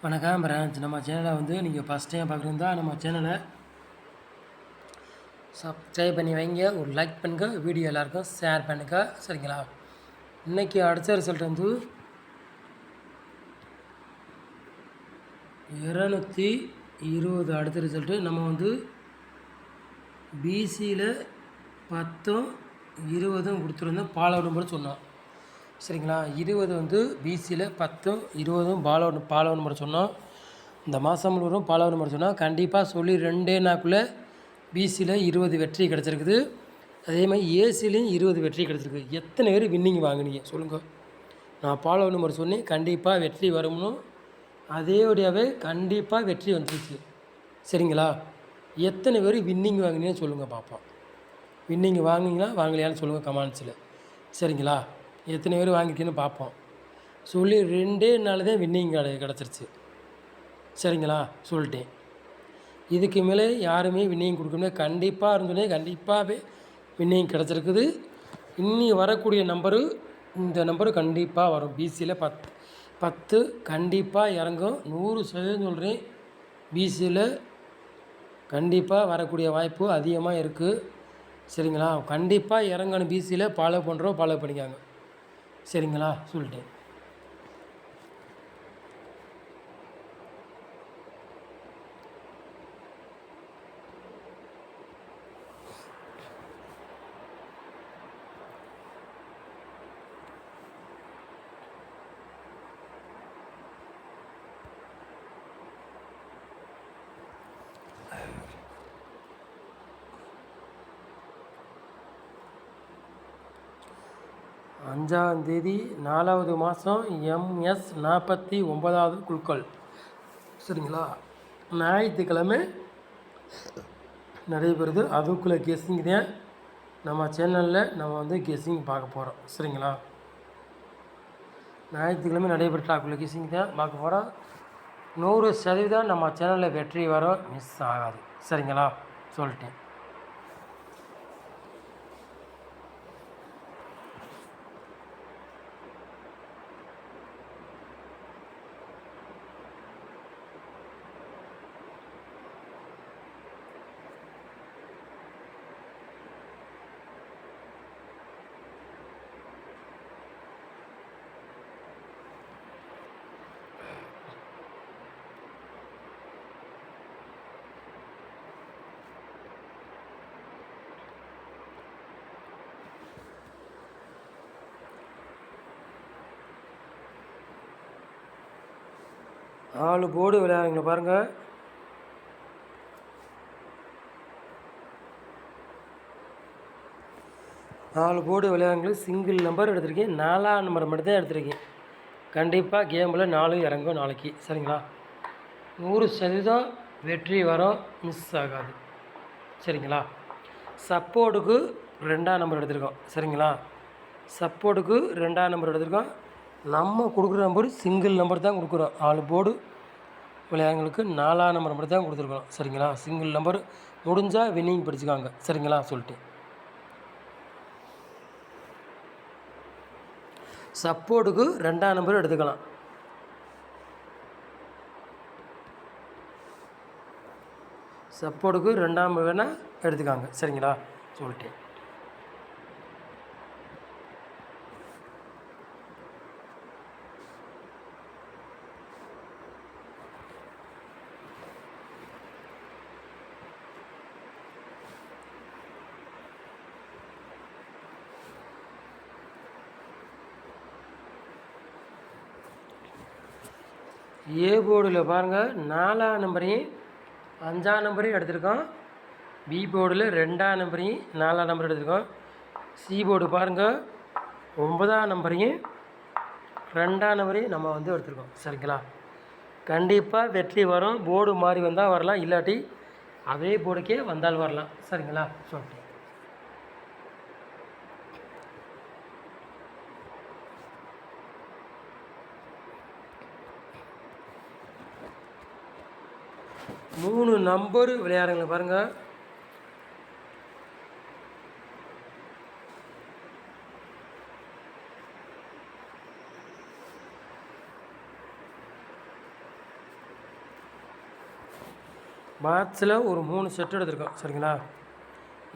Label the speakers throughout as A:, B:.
A: வணக்கம் பிரான்ச். நம்ம சேனலை வந்து நீங்கள் ஃபஸ்ட் டைம் பார்க்குறதா நம்ம சேனலை சப்ஸ்கிரைப் பண்ணி வைங்க, ஒரு லைக் பண்ணுங்க, வீடியோ எல்லாருக்கும் ஷேர் பண்ணுங்க. சரிங்களா? இன்றைக்கி அடுத்த ரிசல்ட் வந்து 220 அடுத்த ரிசல்ட்டு. நம்ம வந்து பிசியில் 10 20 கொடுத்துருந்தோம், பால் நம்பர் சொன்னோம். சரிங்களா? 20 வந்து பிசியில் 10 20 பால் நம்பர் சொன்னோம். இந்த மாதம் முழுவதும் பால் நம்பர் சொன்னால் கண்டிப்பாக சொல்லி 2 நாளுக்குள்ளே பிசியில் 20 வெற்றி கிடச்சிருக்குது. அதே மாதிரி ஏசிலையும் 20 வெற்றி கிடச்சிருக்கு. எத்தனை பேர் வின்னிங் வாங்கினீங்க சொல்லுங்கள்? நான் பால் நம்பர் சொன்னேன், கண்டிப்பாக வெற்றி வரும்னு. அதேபடியாகவே கண்டிப்பாக வெற்றி வந்துருச்சு. சரிங்களா? எத்தனை பேர் வின்னிங் வாங்கினீங்கன்னு சொல்லுங்கள் பார்ப்போம். வின்னிங் வாங்கினீங்களா வாங்கலையான்னு சொல்லுங்கள் கமெண்ட்ஸில். சரிங்களா? எத்தனை பேர் வாங்கிக்கன்னு பார்ப்போம். சொல்லி 2 நாள் தான் வின்னிங் கிடச்சிருச்சு. சரிங்களா? சொல்லிட்டேன். இதுக்கு மேலே யாருமே வின்னிங் கொடுக்கணும் கண்டிப்பாக இருந்தோடனே கண்டிப்பாகவே வின்னிங் கிடச்சிருக்குது. இன்னி வரக்கூடிய நம்பரு இந்த நம்பரு கண்டிப்பாக வரும். பிசியில் 10 கண்டிப்பாக இறங்கும். 100% சொல்கிறேன். பிசியில் கண்டிப்பாக வரக்கூடிய வாய்ப்பு அதிகமாக இருக்குது. சரிங்களா? கண்டிப்பாக இறங்கணும். பிசியில் ஃபாலோ பண்ணுறோம், ஃபாலோ பண்ணிக்காங்க. சரிங்களா? சொல்லிட்டேன். அஞ்சாம் தேதி 4வது மாதம் MS 49வது குழுக்கள். சரிங்களா? ஞாயிற்றுக்கிழமை நடைபெறுது. அதுக்குள்ளே கெஸ்ஸிங் தான் நம்ம சேனலில் நம்ம வந்து கெஸ்ஸிங் பார்க்க போகிறோம். சரிங்களா? ஞாயிற்றுக்கிழமை நடைபெற்றாக்குள்ளே கெஸ்ஸிங் தான் பார்க்க போகிறோம். 100% நம்ம சேனலில் வெற்றி வரும், மிஸ் ஆகாது. சரிங்களா? சொல்லிட்டேன். நாலு போர்டு விளையாடுங்க பாருங்கள். நாலு போர்டு விளையாடுங்களுக்கு சிங்கிள் நம்பர் எடுத்திருக்கேன். 4ஆம் நம்பர் மட்டும் தான் எடுத்திருக்கேன். கண்டிப்பாக கேமில் 4 இறங்கும் நாளைக்கு. சரிங்களா? 100% வெற்றி வரும், மிஸ் ஆகாது. சரிங்களா? சப்போர்ட்டுக்கு 2ஆம் நம்பர் எடுத்திருக்கோம். சரிங்களா? சப்போர்ட்டுக்கு 2ஆம் நம்பர் எடுத்திருக்கோம். நம்ம கொடுக்குற நம்பர் சிங்கிள் நம்பர் தான் கொடுக்குறோம். 4 போர்டு விளையாடுங்களுக்கு 4ஆம் நம்பர் மட்டும் தான் கொடுத்துருக்கோம். சரிங்களா? சிங்கிள் நம்பர் முடிஞ்சால் வின்னிங் படிச்சுக்காங்க. சரிங்களா? சொல்லிட்டு சப்போர்ட்டுக்கு 2ஆம் நம்பர் எடுத்துக்கலாம். சப்போர்ட்டுக்கு 2ஆம் நம்பர் வேணால் எடுத்துக்காங்க. சரிங்களா? சொல்லிட்டேன். ஏ போர்டில் பாருங்கள், 4ஆம் நம்பரையும் 5ஆம் நம்பரையும் எடுத்திருக்கோம். பி போர்டில் 2ஆம் நம்பரையும் 4ஆம் நம்பர் எடுத்திருக்கோம். சி போர்டு பாருங்கள், 9ஆம் நம்பரையும் 2ஆம் நம்பரையும் நம்ம வந்து எடுத்திருக்கோம். சரிங்களா? கண்டிப்பாக வெற்றி வரும். போர்டு மாறி வந்தால் வரலாம், இல்லாட்டி அதே போர்டுக்கே வந்தால் வரலாம். சரிங்களா? சொல்லிட்டேன். மூணு நம்பரு விளையாடுங்க பாருங்கள். பாக்ஸில் ஒரு 3 செட்டு எடுத்திருக்கோம் சரிங்களா.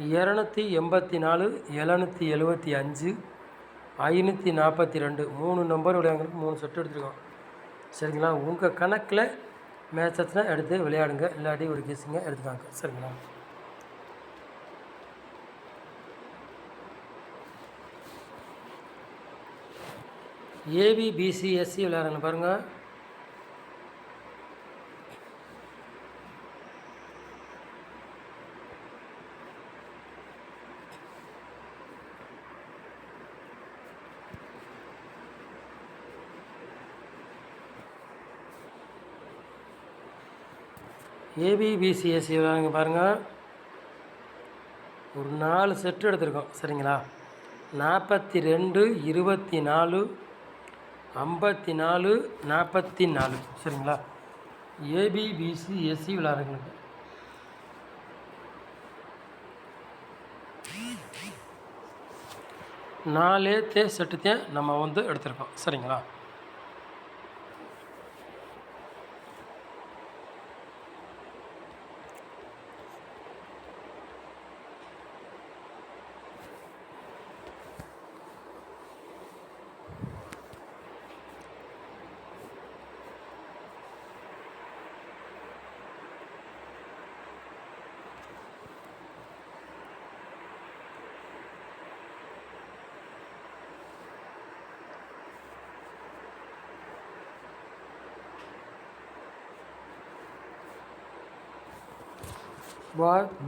A: 284, 775, 542 3 நம்பர் விளையாடுறதுக்கு 3 செட்டு எடுத்துருக்கோம் சரிங்களா. உங்கள் கணக்கில் மேட்ச் ஆச்சுன்னா எடுத்து விளையாடுங்க, இல்லாட்டி ஒரு கெஸ்ஸிங்க எடுத்துக்காங்க சரிங்களா. ஏபிபிசிஎஸ்சி விளையாடுங்க பாருங்கள். ஏபிபிசிஎஸ்சி விளையாடுங்க பாருங்கள். ஒரு 4 செட்டு எடுத்திருக்கோம் சரிங்களா. 42, 24, 54, 44 சரிங்களா. ஏபிபிசிஎஸ்சி விளையாடுங்களுக்கு 4 செட்டுத்தையும் நம்ம வந்து எடுத்திருக்கோம் சரிங்களா.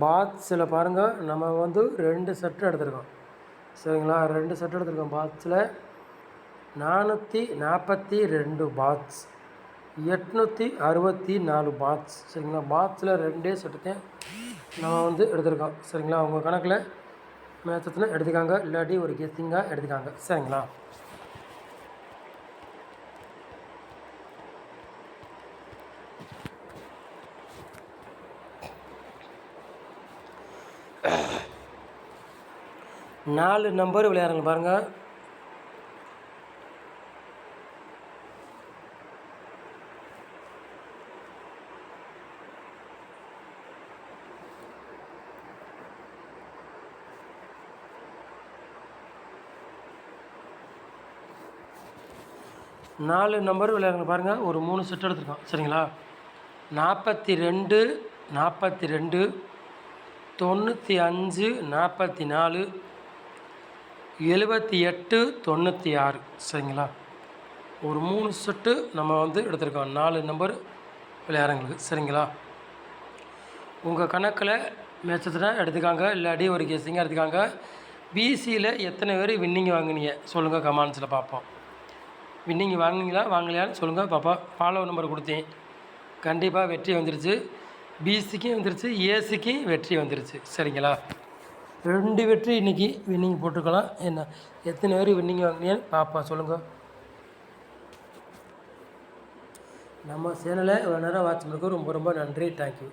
A: பாக்ஸில் பாருங்கள், நம்ம வந்து 2 செட்டு எடுத்திருக்கோம் சரிங்களா. 2 செட்டு எடுத்திருக்கோம். பாக்ஸில் 442 பாக்ஸ், 864 பாக்ஸ் சரிங்களா. பாக்ஸில் 2 செட்டுத்தையும் நம்ம வந்து எடுத்திருக்கோம் சரிங்களா. உங்கள் கணக்கில் மேட்சத்தில் எடுத்துக்காங்க, இல்லாட்டி ஒரு கெஸ்ஸிங்காக எடுத்துக்காங்க சரிங்களா. நாலு நம்பர் விளையாடுங்க பாருங்கள். நாலு நம்பர் விளையாடுங்க பாருங்கள். ஒரு 3 செட் எடுத்துருக்கோம் சரிங்களா. 42, 42, 95, 44, 78, 96 சரிங்களா. ஒரு 3 செட்டு நம்ம வந்து எடுத்திருக்கோம் 4 நம்பர் விளையாடுறங்களுக்கு சரிங்களா. உங்கள் கணக்கில் மேட்சத்தில் எடுத்துக்காங்க, இல்லாட்டி ஒரு கெஸ்ஸிங்காக எடுத்துக்காங்க. பிசியில் எத்தனை பேர் வின்னிங் வாங்கினீங்க சொல்லுங்கள், கமெண்ட்ஸில் பார்ப்போம். வின்னிங் வாங்கினீங்களா வாங்கலையான்னு சொல்லுங்கள் பார்ப்போம். ஃபாலோ நம்பர் கொடுத்தேன், கண்டிப்பாக வெற்றி வந்துருச்சு. பிசிக்கும் வந்துருச்சு, ஏசிக்கும் வெற்றி வந்துருச்சு சரிங்களா. 2 வெற்றி இன்றைக்கி வின்னிங் போட்டுக்கலாம். என்ன எத்தனை பேர் வின்னிங் வாங்கினீங்கன்னு பார்ப்போம் சொல்லுங்கள். நம்ம சேனலை இவ்வளோ நேரம் வாட்ச் பண்ணுறதுக்கு ரொம்ப ரொம்ப நன்றி. தேங்க்யூ.